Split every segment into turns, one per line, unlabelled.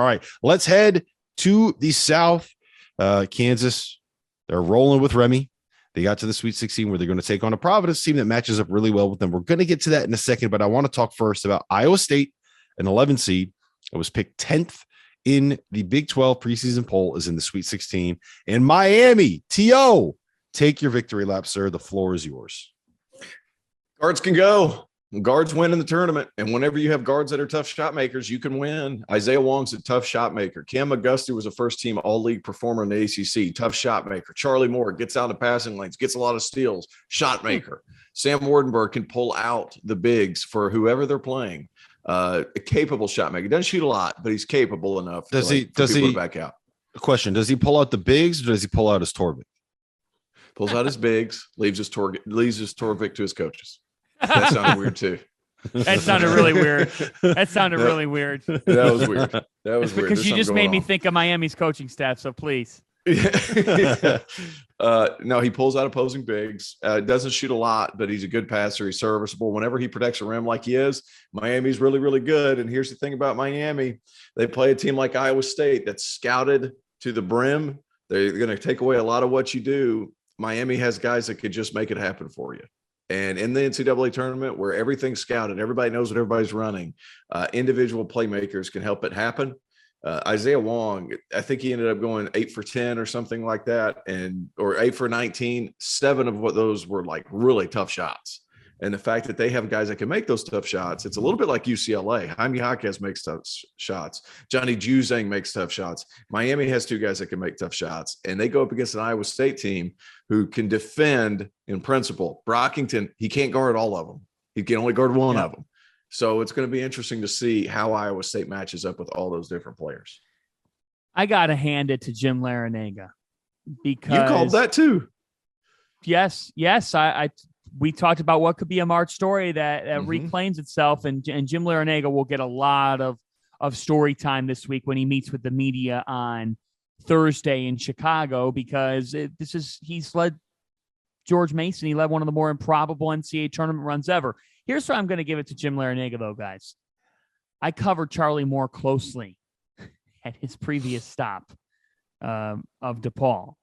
All right, let's head to the South. Kansas, they're rolling with Remy. They got to the Sweet 16 where they're going to take on a Providence team that matches up really well with them. We're going to get to that in a second, but I want to talk first about Iowa State, an 11 seed. It was picked 10th in the Big 12 preseason poll, is in the Sweet 16. And Miami, T.O., take your victory lap, sir. The floor is yours.
Guards can go. Guards win in the tournament. And whenever you have guards that are tough shot makers, you can win. Isaiah Wong's a tough shot maker. Cam McGusty was a first-team all-league performer in the ACC, tough shot maker. Charlie Moore gets out of passing lanes, gets a lot of steals, shot maker. Sam Wardenberg can pull out the bigs for whoever they're playing. A capable shot maker. Doesn't shoot a lot, but he's capable enough.
Does he
back out?
A question: does he pull out the bigs, or does he pull out his Torvik?
Pulls out his bigs, leaves his Torvik to his coaches. That sounded weird too.
That sounded really weird. Really weird.
That was weird. Weird.
Because you just made me think of Miami's coaching staff. So please.
No, he pulls out opposing bigs. Doesn't shoot a lot, but he's a good passer. He's serviceable. Whenever he protects a rim like he is, Miami's really, really good. And here's the thing about Miami. They play a team like Iowa State that's scouted to the brim. They're going to take away a lot of what you do. Miami has guys that could just make it happen for you. And in the NCAA tournament where everything's scouted, everybody knows what everybody's running, individual playmakers can help it happen. Isaiah Wong, I think he ended up going 8 for 10 or something like that, or 8 for 19. 7 of what those were like really tough shots. And the fact that they have guys that can make those tough shots, it's a little bit like UCLA. Jaime Jaquez makes tough shots. Johnny Juzang makes tough shots. Miami has 2 guys that can make tough shots, and they go up against an Iowa State team who can defend in principle. Brockington, he can't guard all of them. He can only guard one of them. So it's going to be interesting to see how Iowa State matches up with all those different players.
I got to hand it to Jim Larrañaga because
you called that too.
Yes. We talked about what could be a March story that reclaims itself, and Jim Larrañaga will get a lot of story time this week when he meets with the media on Thursday in Chicago, because he's led George Mason. He led one of the more improbable NCAA tournament runs ever. Here's where I'm going to give it to Jim Larrañaga, though, guys. I covered Charlie Moore closely at his previous stop of DePaul,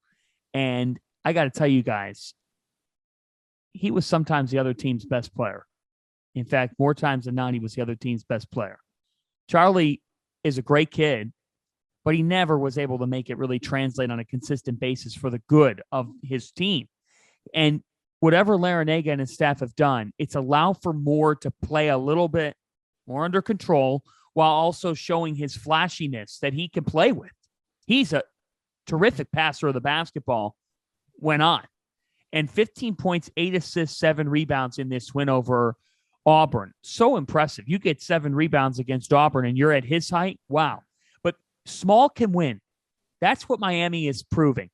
and I got to tell you guys, he was sometimes the other team's best player. In fact, more times than not, he was the other team's best player. Charlie is a great kid, but he never was able to make it really translate on a consistent basis for the good of his team. And whatever Larrañaga and his staff have done, it's allowed for Moore to play a little bit more under control while also showing his flashiness that he can play with. He's a terrific passer of the basketball, went on. And 15 points, 8 assists, 7 rebounds in this win over Auburn. So impressive. You get 7 rebounds against Auburn and you're at his height. Wow. But small can win. That's what Miami is proving,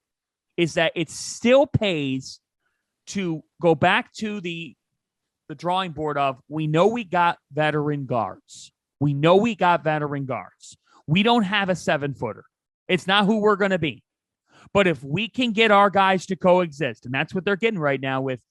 is that it still pays to go back to the drawing board of, we know we got veteran guards. We don't have a 7-footer. It's not who we're going to be. But if we can get our guys to coexist, and that's what they're getting right now with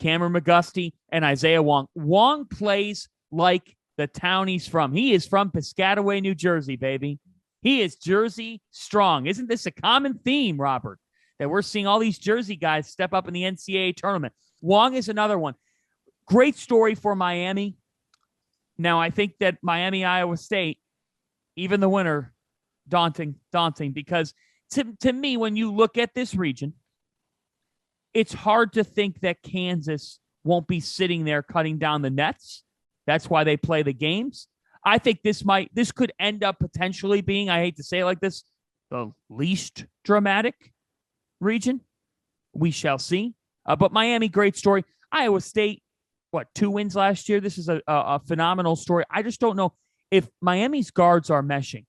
Cameron McGusty and Isaiah Wong. Wong plays like the town he's from. He is from Piscataway, New Jersey, baby. He is Jersey strong. Isn't this a common theme, Robert, that we're seeing all these Jersey guys step up in the NCAA tournament? Wong is another one. Great story for Miami. Now, I think that Miami, Iowa State, even the winner, daunting, because to me, when you look at this region, it's hard to think that Kansas won't be sitting there cutting down the nets. That's why they play the games. I think this could end up potentially being, I hate to say it like this, the least dramatic region. We shall see. But Miami, great story. Iowa State, 2 wins last year? This is a phenomenal story. I just don't know if Miami's guards are meshing.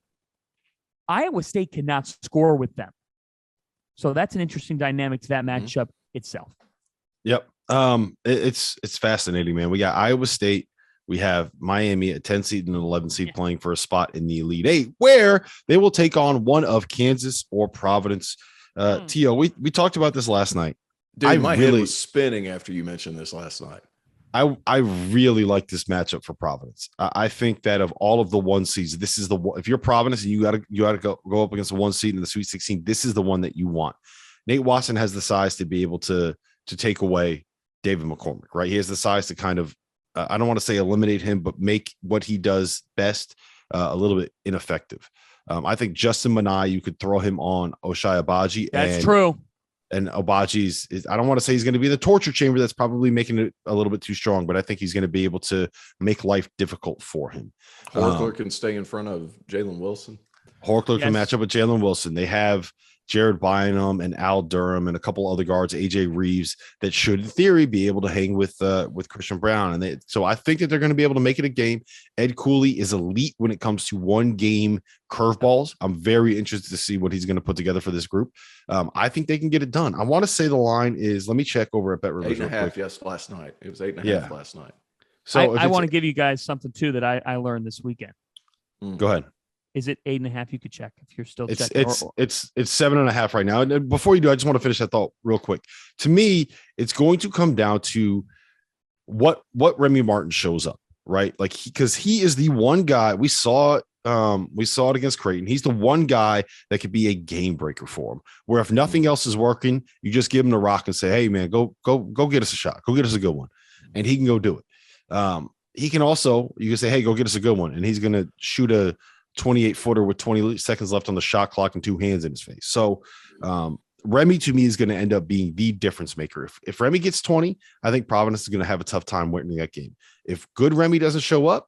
Iowa State cannot score with them. So that's an interesting dynamic to that matchup itself.
Yep. It's fascinating, man. We got Iowa State. We have Miami, a 10 seed and an 11 seed playing for a spot in the Elite Eight, where they will take on one of Kansas or Providence. Tio, we talked about this last night.
Dude, my head was spinning after you mentioned this last night.
I really like this matchup for Providence. I think that of all of the one seeds, this is the one. If you're Providence and you got to go up against the one seed in the Sweet 16, this is the one that you want. Nate Watson has the size to be able to take away David McCormick, right? He has the size to kind of I don't want to say eliminate him, but make what he does best a little bit ineffective. I think Justin Minai, you could throw him on Oshai Abaji.
That's true.
And Obaji's I don't want to say he's going to be the torture chamber. That's probably making it a little bit too strong, but I think he's going to be able to make life difficult for him.
Horchler can stay in front of Jalen Wilson.
Horchler can match up with Jalen Wilson. They have Jared Bynum and Al Durham and a couple other guards, AJ Reeves, that should in theory be able to hang with Christian Brown. And so I think that they're going to be able to make it a game. Ed Cooley is elite when it comes to one game curveballs. I'm very interested to see what he's going to put together for this group. I think they can get it done. I want to say the line is, let me check over at Bet Rivers.
8.5. Yes, last night it was 8.5 last night.
So I want to give you guys something too that I learned this weekend.
Go ahead.
Is it 8.5? You could check if you're still checking.
It's 7.5 right now. And before you do, I just want to finish that thought real quick. To me, it's going to come down to what Remy Martin shows up, right? Like because he is the one guy we saw it against Creighton. He's the one guy that could be a game breaker for him. Where if nothing else is working, you just give him the rock and say, "Hey, man, go get us a shot. Go get us a good one," and he can go do it. He can also you can say, "Hey, go get us a good one," and he's going to shoot a 28-footer with 20 seconds left on the shot clock and two hands in his face. So Remy to me is going to end up being the difference maker. If Remy gets 20, I think Providence is going to have a tough time winning that game. If good Remy doesn't show up,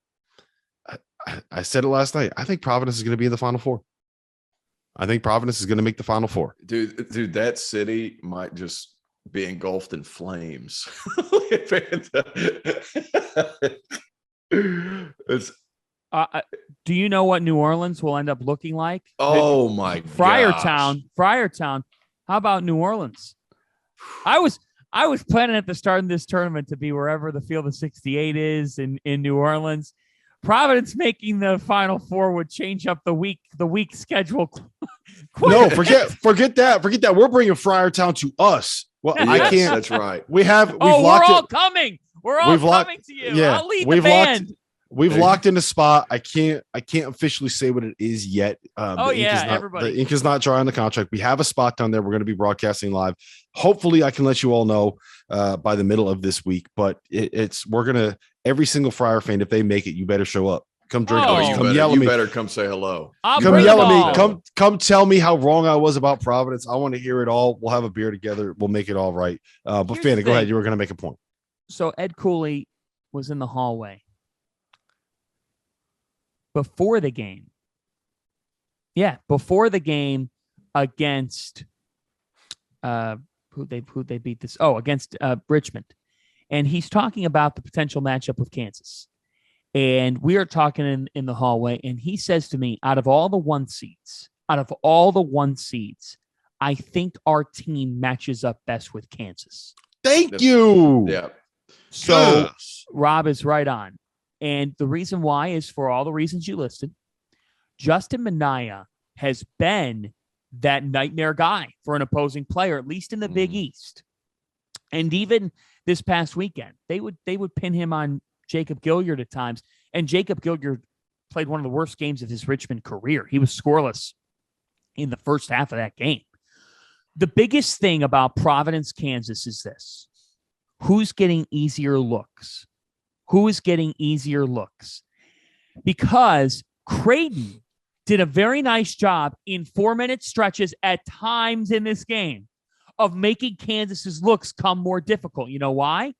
I said it last night. I think Providence is going to be in the Final Four. I think Providence is going to make the Final Four.
Dude, that city might just be engulfed in flames. It's
do you know what New Orleans will end up looking like?
Oh my
Friartown. How about New Orleans? I was planning at the start of this tournament to be wherever the Field of 68 is in New Orleans. Providence making the Final Four would change up the week schedule.
No, forget that. We're bringing Friartown to us. Well,
yes,
I can't.
That's right.
We're
all coming. We're all coming to you. Yeah, I'll lead the band.
We've locked in a spot. I can't officially say what it is yet.
Everybody.
The ink is not dry on the contract. We have a spot down there. We're going to be broadcasting live. Hopefully, I can let you all know by the middle of this week. But we're gonna every single Friar fan, if they make it, you better show up. Come drink.
You better come say hello.
Come yell at me. Come tell me how wrong I was about Providence. I want to hear it all. We'll have a beer together. We'll make it all right. But Fanny, go ahead. You were going to make a point.
So Ed Cooley was in the hallway before the game. Yeah, before the game against who they beat this? Oh, against Richmond. And he's talking about the potential matchup with Kansas. And we are talking in the hallway, and he says to me, out of all the one seeds, I think our team matches up best with Kansas.
Thank you.
Yeah.
So Rob is right on. And the reason why is for all the reasons you listed. Justin Minaya has been that nightmare guy for an opposing player, at least in the Big East. And even this past weekend, they would pin him on Jacob Gilliard at times. And Jacob Gilliard played one of the worst games of his Richmond career. He was scoreless in the first half of that game. The biggest thing about Providence, Kansas is this. Who's getting easier looks? Who is getting easier looks? Because Creighton did a very nice job in 4-minute stretches at times in this game of making Kansas's looks come more difficult. You know why?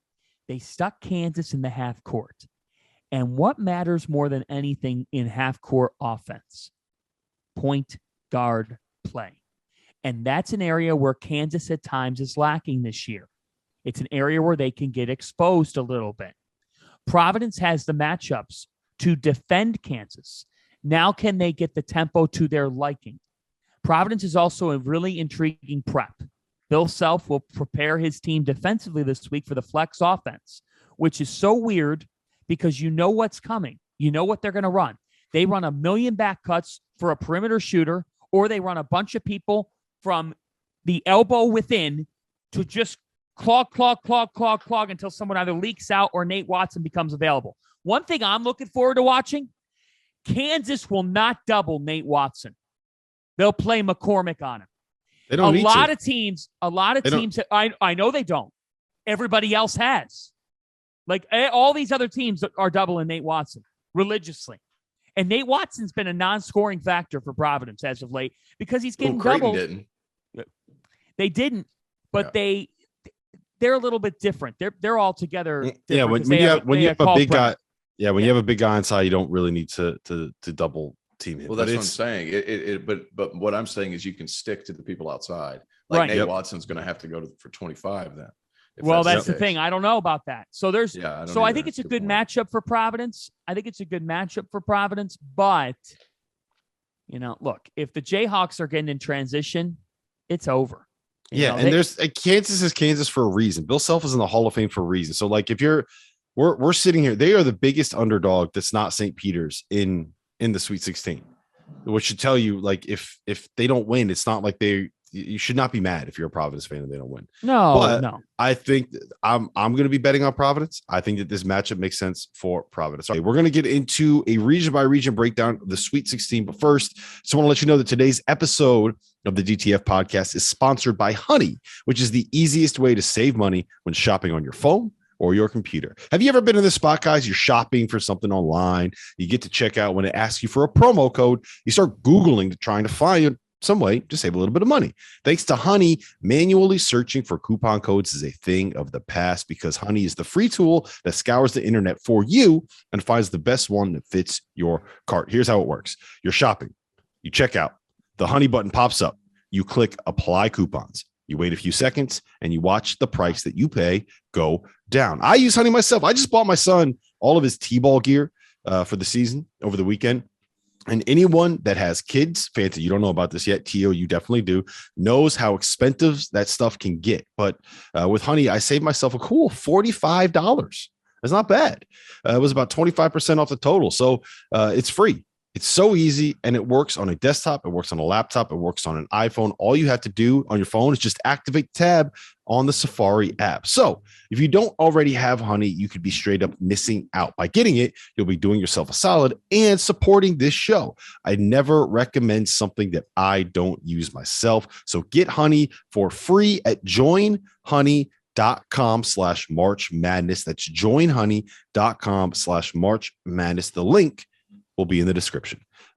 They stuck Kansas in the half court. And what matters more than anything in half court offense? Point guard play. And that's an area where Kansas at times is lacking this year. It's an area where they can get exposed a little bit. Providence has the matchups to defend Kansas. Now can they get the tempo to their liking? Providence is also a really intriguing prep. Bill Self will prepare his team defensively this week for the flex offense, which is so weird because you know what's coming. You know what they're going to run. They run 1 million back cuts for a perimeter shooter, or they run a bunch of people from the elbow within to just clog until someone either leaks out or Nate Watson becomes available. One thing I'm looking forward to watching, Kansas will not double Nate Watson. They'll play McCormick on him.
They don't need to.
A lot of teams, I know they don't. Everybody else has. Like all these other teams are doubling Nate Watson religiously. And Nate Watson's been a non-scoring factor for Providence as of late because he's getting doubled. They didn't, but they're a little bit different. They're all together.
Yeah, when you have a big guy, when you have a big guy inside, you don't really need to double team him.
Well, that's what I'm saying. But what I'm saying is you can stick to the people outside. Like Nate Watson's going to have to go for 25 then.
Well, that's the thing. I don't know about that. So I think it's a good matchup for Providence. But look, if the Jayhawks are getting in transition, it's over.
There's Kansas is Kansas for a reason. Bill Self is in the Hall of Fame for a reason. So like if we're sitting here, they are the biggest underdog that's not St. Peter's in the Sweet 16, which should tell you like if they don't win, it's not like you should not be mad if you're a Providence fan and they don't win.
No.
I think I'm going to be betting on Providence. I think that this matchup makes sense for Providence. Okay, we're going to get into a region by region breakdown of the Sweet 16. But first, just want to let you know that today's episode of the DTF podcast is sponsored by Honey, which is the easiest way to save money when shopping on your phone or your computer. Have you ever been in this spot, guys? You're shopping for something online. You get to check out when it asks you for a promo code. You start Googling trying to find some way to save a little bit of money. Thanks to Honey, manually searching for coupon codes is a thing of the past because Honey is the free tool that scours the internet for you and finds the best one that fits your cart. Here's how it works. You're shopping. You check out. The Honey button pops up. You click apply coupons. You wait a few seconds and you watch the price that you pay go down. I use Honey myself. I just bought my son all of his T-ball gear for the season over the weekend. And anyone that has kids, Fanta, you don't know about this yet. Tio, you definitely do, knows how expensive that stuff can get. But with Honey, I saved myself a cool $45. That's not bad. It was about 25% off the total. So it's free. It's so easy, and it works on a desktop. It works on a laptop. It works on an iPhone. All you have to do on your phone is just activate the tab on the Safari app. So if you don't already have Honey, you could be straight up missing out. By getting it, you'll be doing yourself a solid and supporting this show. I never recommend something that I don't use myself. So get Honey for free at joinhoney.com/March Madness. That's joinhoney.com/March Madness. The link will be in the description.